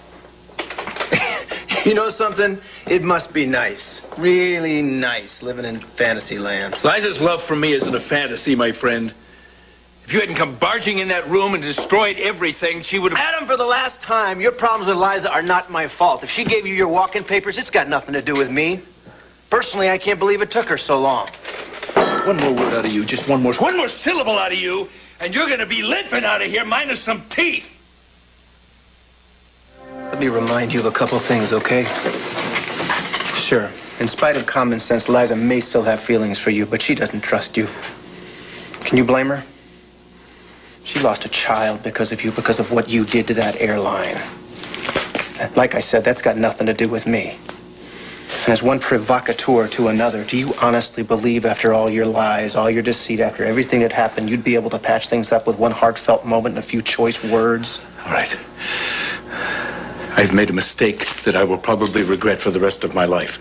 You know something? It must be nice. Really nice living in fantasy land. Liza's love for me isn't a fantasy, my friend. If you hadn't come barging in that room and destroyed everything, she would have... Adam, for the last time, your problems with Liza are not my fault. If she gave you your walk-in papers, it's got nothing to do with me. Personally, I can't believe it took her so long. One more word out of you, just one more syllable out of you, and you're gonna be limping out of here minus some teeth. Let me remind you of a couple things, okay? Sure, in spite of common sense, Liza may still have feelings for you, but she doesn't trust you. Can you blame her? She lost a child because of you, because of what you did to that airline. Like I said, that's got nothing to do with me. And as one provocateur to another, do you honestly believe after all your lies, all your deceit, after everything that happened, you'd be able to patch things up with one heartfelt moment and a few choice words? All right. I've made a mistake that I will probably regret for the rest of my life.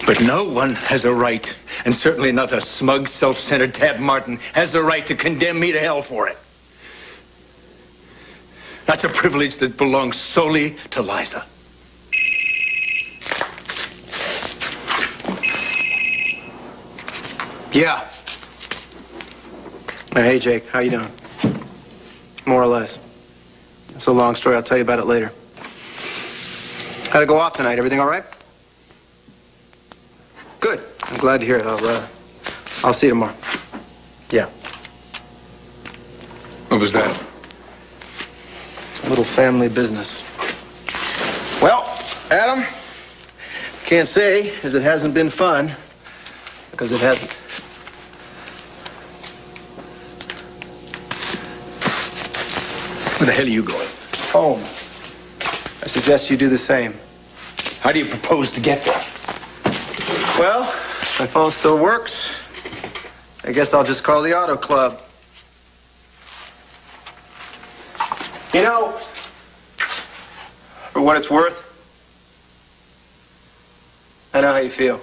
But no one has a right, and certainly not a smug, self-centered Tab Martin, has the right to condemn me to hell for it. That's a privilege that belongs solely to Liza. Yeah. Hey, Jake, how you doing? More or less. It's a long story. I'll tell you about it later. How'd it go off tonight? Everything all right? Good. I'm glad to hear it. I'll see you tomorrow. Yeah. What was that? A little family business. Well, Adam, can't say as it hasn't been fun, because it hasn't. Where the hell are you going? Home. I suggest you do the same. How do you propose to get there? Well, my phone still works. I guess I'll just call the auto club. You know, for what it's worth, I know how you feel.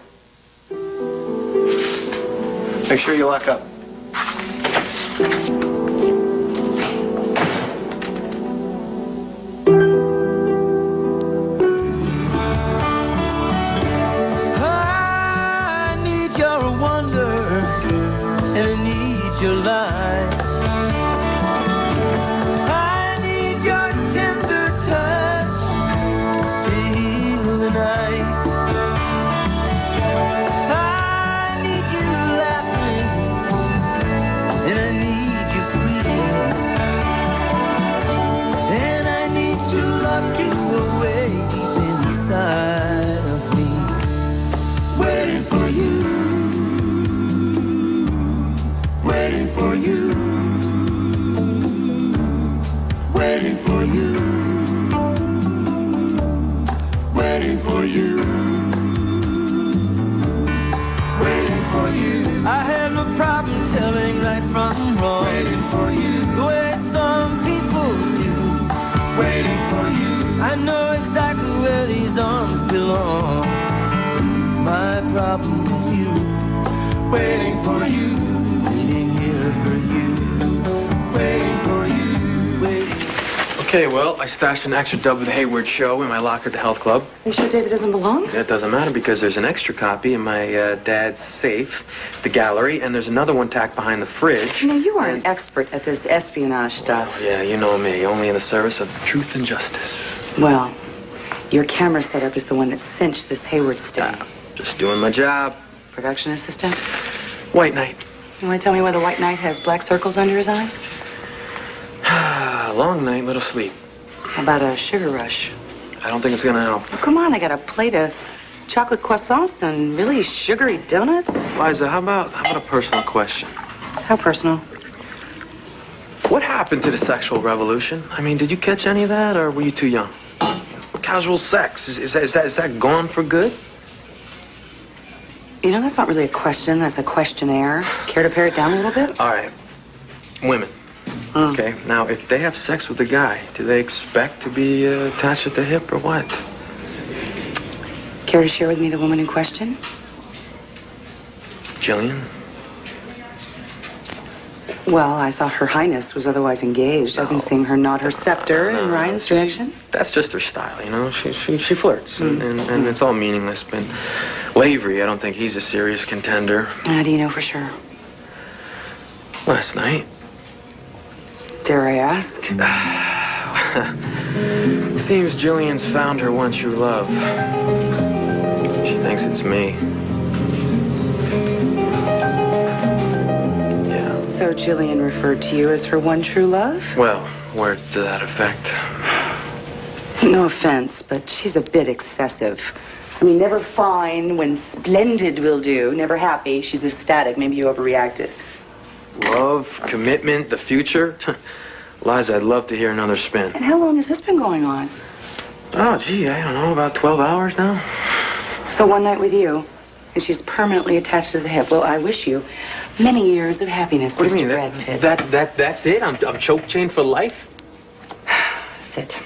Make sure you lock up. I need your wonder, and I need your light. I need your tender touch to heal the night. I need you laughing, and I need you freezing, and I need to lock you away deep inside of me, waiting for you, waiting for you, waiting for you, waiting for you, waiting for you. I have no problem telling right from wrong, waiting for you, the way some people do, waiting for you. I know exactly where these arms belong. My problem is you, waiting for you, waiting here for you, waiting for you, waiting. Okay, well, I stashed an extra dub of the Hayward show in my locker at the health club. Are you sure David doesn't belong? That doesn't matter because there's an extra copy in my dad's safe, the gallery, and there's another one tacked behind the fridge. You know, you are an expert at this espionage stuff. Yeah, you know me, only in the service of truth and justice. Well, your camera setup is the one that cinched this Hayward sting. Just doing my job. Production assistant? White Knight. You want to tell me why the White Knight has black circles under his eyes? Long night, little sleep. How about a sugar rush? I don't think it's gonna help. Oh, come on, I got a plate of chocolate croissants and really sugary donuts. Liza, how about a personal question? How personal? What happened to the sexual revolution? I mean, did you catch any of that, or were you too young? Casual sex, is that gone for good? You know, that's not really a question, that's a questionnaire. Care to pare it down a little bit? All right. Women. Okay, now, if they have sex with a guy, do they expect to be attached at the hip or what? Care to share with me the woman in question? Jillian? Well, I thought Her Highness was otherwise engaged. I've been seeing her nod her scepter in Ryan's direction. That's just her style, you know? She flirts, and it's all meaningless. But Lavery, I don't think he's a serious contender. How do you know for sure? Last night. Dare I ask? Seems Jillian's found her one true love. She thinks it's me. Yeah. So Jillian referred to you as her one true love? Well, words to that effect. No offense, but she's a bit excessive. I mean, never fine when splendid will do. Never happy. She's ecstatic. Maybe you overreacted. Love, commitment, the future. Liza, I'd love to hear another spin. And how long has this been going on? Oh, gee, I don't know, about 12 hours now. So one night with you, and she's permanently attached to the hip. Well, I wish you many years of happiness, what Mr. do you mean? Brad Pitt. That's it? I'm choke chained for life? Sit.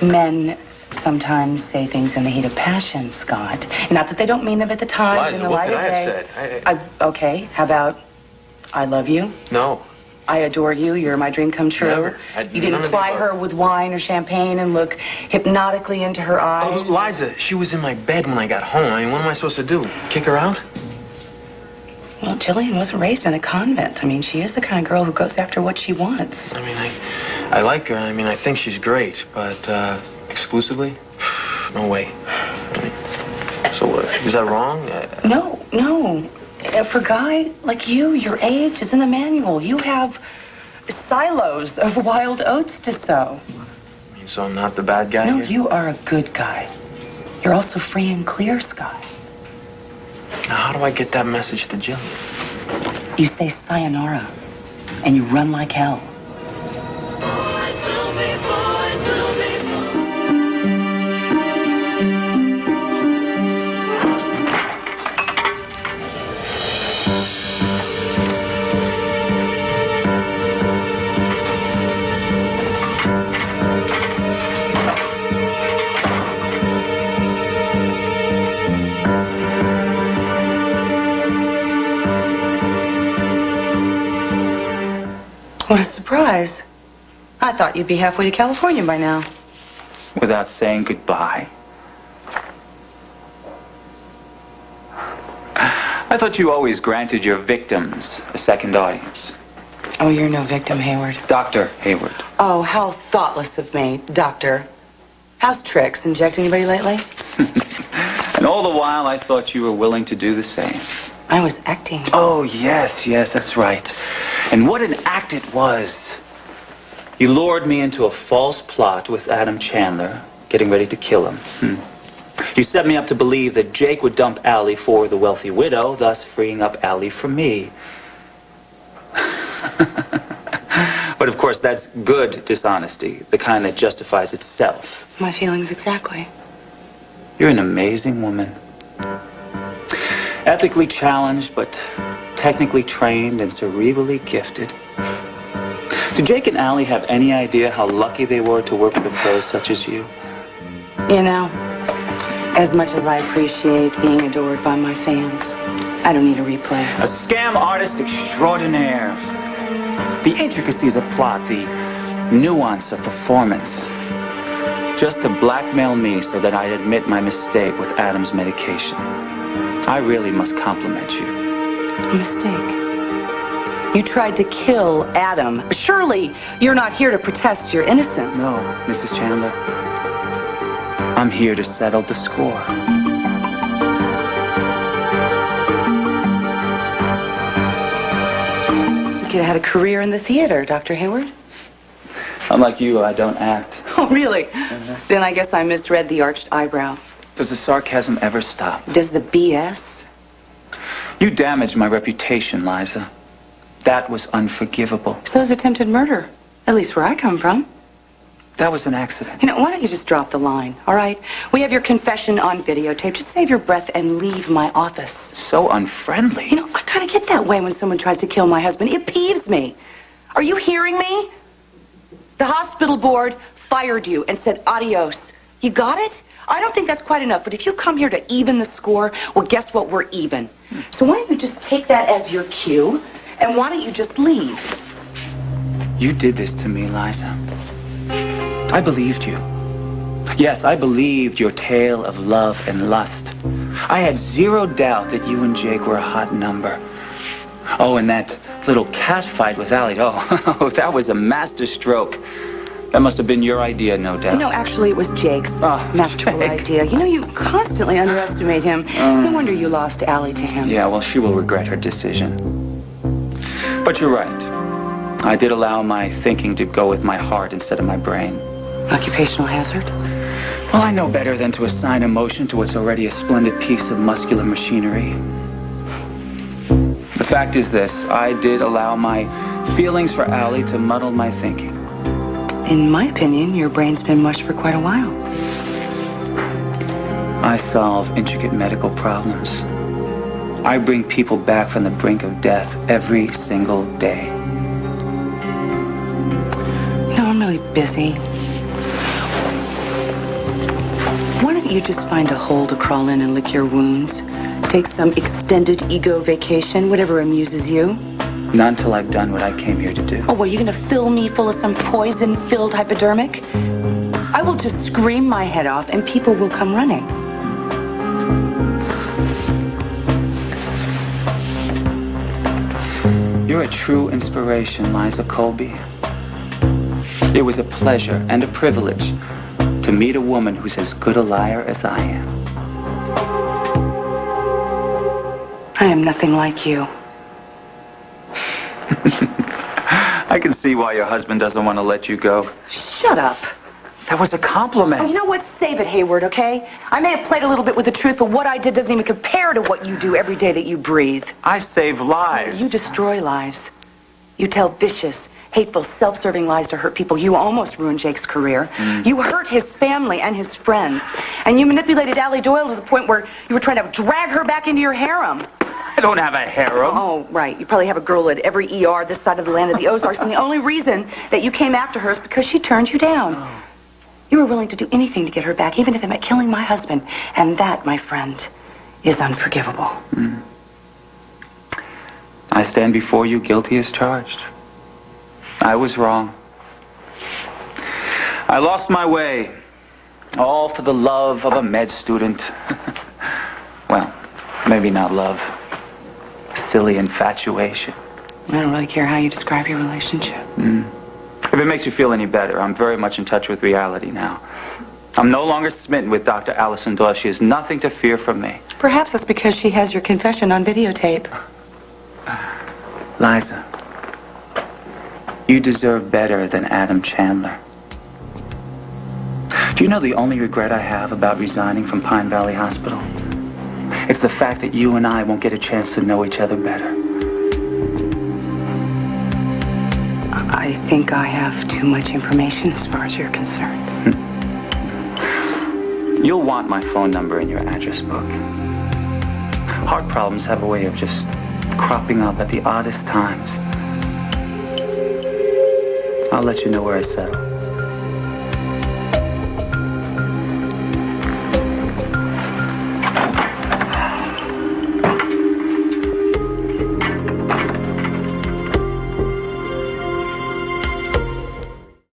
Men sometimes say things in the heat of passion, Scott. Not that they don't mean them at the time. Liza, in the what light could of I have day. said? Okay, how about I love you? No. I adore you. You're my dream come true. Never. You didn't ply her with wine or champagne and look hypnotically into her eyes. Oh, Liza, she was in my bed when I got home. I mean, what am I supposed to do? Kick her out? Well, Jillian wasn't raised in a convent. I mean, she is the kind of girl who goes after what she wants. I mean, I like her. I mean, I think she's great, but exclusively? No way. I mean, so is that wrong? No. For a guy like you, your age is in the manual. You have silos of wild oats to sow. I mean, so I'm not the bad guy No, here? you are a good guy. You're also free and clear, Sky. Now, how do I get that message to Jillian? You say sayonara, and you run like hell. What a surprise. I thought you'd be halfway to California by now. Without saying goodbye. I thought you always granted your victims a second audience. Oh, you're no victim, Hayward. Dr. Hayward. Oh, how thoughtless of me, Doctor. How's Trix? Inject anybody lately? And all the while, I thought you were willing to do the same. I was acting. Oh, yes, that's right. And what an act it was. You lured me into a false plot with Adam Chandler, getting ready to kill him. You set me up to believe that Jake would dump Allie for the wealthy widow, thus freeing up Allie for me. But of course, that's good dishonesty, the kind that justifies itself. My feelings exactly. You're an amazing woman. Ethically challenged, but technically trained and cerebrally gifted. Do Jake and Allie have any idea how lucky they were to work with a pro such as you? You know, as much as I appreciate being adored by my fans, I don't need a replay. A scam artist extraordinaire. The intricacies of plot, the nuance of performance. Just to blackmail me so that I'd admit my mistake with Adam's medication. I really must compliment you. A mistake. You tried to kill Adam. Surely you're not here to protest your innocence. No, Mrs. Chandler. I'm here to settle the score. You could have had a career in the theater, Dr. Hayward. Unlike you, I don't act. Oh, really? Then I guess I misread the arched eyebrow. Does the sarcasm ever stop? Does the BS? You damaged my reputation, Liza. That was unforgivable. So is attempted murder. At least where I come from. That was an accident. You know, why don't you just drop the line, all right? We have your confession on videotape. Just save your breath and leave my office. So unfriendly. You know, I kind of get that way when someone tries to kill my husband. It peeves me. Are you hearing me? The hospital board fired you and said adios. You got it? I don't think that's quite enough, but if you come here to even the score, well, guess what? We're even. So why don't you just take that as your cue, and why don't you just leave? You did this to me, Liza. I believed you. Yes, I believed your tale of love and lust. I had zero doubt that you and Jake were a hot number. Oh, and that little cat fight with Allie. Oh, that was a master stroke. That must have been your idea, no doubt. No, actually, it was Jake's masterful idea. You know, you constantly underestimate him. No wonder you lost Allie to him. Yeah, well, she will regret her decision. But you're right. I did allow my thinking to go with my heart instead of my brain. Occupational hazard? Well, I know better than to assign emotion to what's already a splendid piece of muscular machinery. The fact is this, I did allow my feelings for Allie to muddle my thinking. In my opinion, your brain's been mushed for quite a while. I solve intricate medical problems. I bring people back from the brink of death every single day. No, I'm really busy. Why don't you just find a hole to crawl in and lick your wounds? Take some extended ego vacation, whatever amuses you. Not until I've done what I came here to do. Oh, well, you're going to fill me full of some poison-filled hypodermic? I will just scream my head off and people will come running. You're a true inspiration, Liza Colby. It was a pleasure and a privilege to meet a woman who's as good a liar as I am. I am nothing like you. I can see why your husband doesn't want to let you go. Shut up. That was a compliment. Oh, you know what? Save it, Hayward, okay? I may have played a little bit with the truth, but what I did doesn't even compare to what you do every day that you breathe. I save lives. You destroy lives. You tell vicious, hateful, self-serving lies to hurt people. You almost ruined Jake's career. You hurt his family and his friends. And you manipulated Allie Doyle to the point where you were trying to drag her back into your harem. I don't have a harem. Oh, right. You probably have a girl at every ER this side of the land of the Ozarks, and the only reason that you came after her is because she turned you down. Oh. You were willing to do anything to get her back, even if it meant killing my husband. And that, my friend, is unforgivable. I stand before you guilty as charged. I was wrong. I lost my way, all for the love of a med student. Well, maybe not love. Silly infatuation. I don't really care how you describe your relationship. If it makes you feel any better, I'm very much in touch with reality now. I'm no longer smitten with Dr. Allison Doyle. She has nothing to fear from me. Perhaps that's because she has your confession on videotape. Liza, you deserve better than Adam Chandler. Do you know the only regret I have about resigning from Pine Valley Hospital? It's the fact that you and I won't get a chance to know each other better. I think I have too much information as far as you're concerned. You'll want my phone number in your address book. Heart problems have a way of just cropping up at the oddest times. I'll let you know where I settle.